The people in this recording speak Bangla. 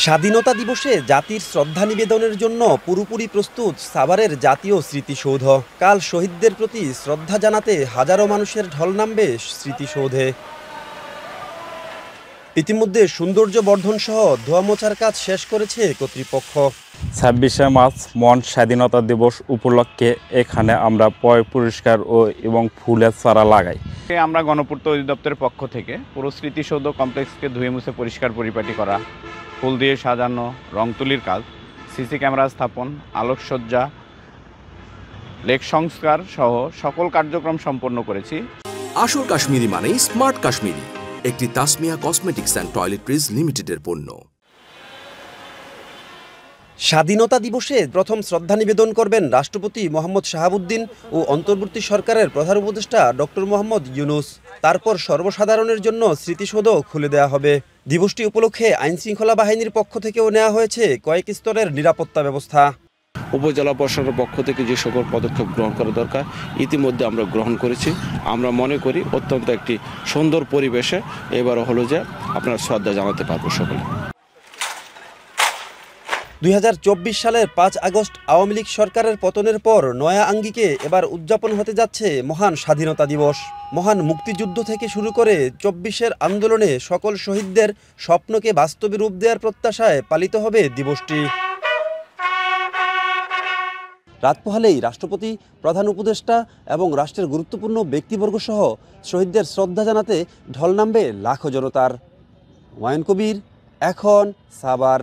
স্বাধীনতা দিবসে জাতির শ্রদ্ধা নিবেদনের জন্য পুরোপুরি প্রস্তুত সাভারের জাতীয় স্মৃতিসৌধ। কাল শহীদদের প্রতি শ্রদ্ধা জানাতে হাজারো মানুষের ঢল নামবে স্মৃতিসৌধে। ইতিমধ্যে সৌন্দর্য বর্ধন সহ ধোয়া মোছার কাজ শেষ করেছে কর্তৃপক্ষ। ২৬শে মার্চ মহান স্বাধীনতা দিবস উপলক্ষে এখানে আমরা পরিষ্কার এবং ফুলের চারা লাগাই। আমরা গণপূর্ত অধিদপ্তরের পক্ষ থেকে পুরো স্মৃতিসৌধ কমপ্লেক্সকে ধুয়ে মুছে পরিষ্কার পরিপাটি করা, ফুল দিয়ে সাজানো, রং তুলির কাজ, সিসি ক্যামেরা স্থাপন, আলোকসজ্জা, লেক সংস্কার সহ সকল কার্যক্রম সম্পন্ন করেছি। আসল কাশ্মীরি মানে স্মার্ট কাশ্মীরি, একটি তাসমিয়া কসমেটিক্স অ্যান্ড টয়লেট্রিজ লিমিটেডের পণ্য। স্বাধীনতা দিবসে প্রথম শ্রদ্ধা নিবেদন করবেন রাষ্ট্রপতি মোহাম্মদ শাহাবুদ্দিন ও অন্তর্বর্তী সরকারের প্রধান উপদেষ্টা ডক্টর মোহাম্মদ ইউনুস। তারপর সর্বসাধারণের জন্য স্মৃতিসৌধ খুলে দেওয়া হবে। দিবসটি উপলক্ষে আইনশৃঙ্খলা বাহিনীর পক্ষ থেকেও নেওয়া হয়েছে কয়েক স্তরের নিরাপত্তা ব্যবস্থা। উপজেলা প্রশাসনের পক্ষ থেকে যে সকল পদক্ষেপ গ্রহণ করা দরকার ইতিমধ্যে আমরা গ্রহণ করেছি। আমরা মনে করি অত্যন্ত একটি সুন্দর পরিবেশে এবারও হলো যে আপনার শ্রদ্ধা জানাতে পারবো সকলে। ২০২৪ সালের ৫ আগস্ট আওয়ামী লীগ সরকারের পতনের পর নয়া আঙ্গিকে এবার উদযাপন হতে যাচ্ছে মহান স্বাধীনতা দিবস। মহান মুক্তিযুদ্ধ থেকে শুরু করে ২৪-এর আন্দোলনে সকল শহীদদের স্বপ্নকে বাস্তবে রূপ দেওয়ার প্রত্যাশায় পালিত হবে দিবসটি। রাত পোহালেই রাষ্ট্রপতি, প্রধান উপদেষ্টা এবং রাষ্ট্রের গুরুত্বপূর্ণ ব্যক্তিবর্গ সহ শহীদদের শ্রদ্ধা জানাতে ঢল নামবে লাখো জনতার। হুমায়ুন কবির, এখন সাভার।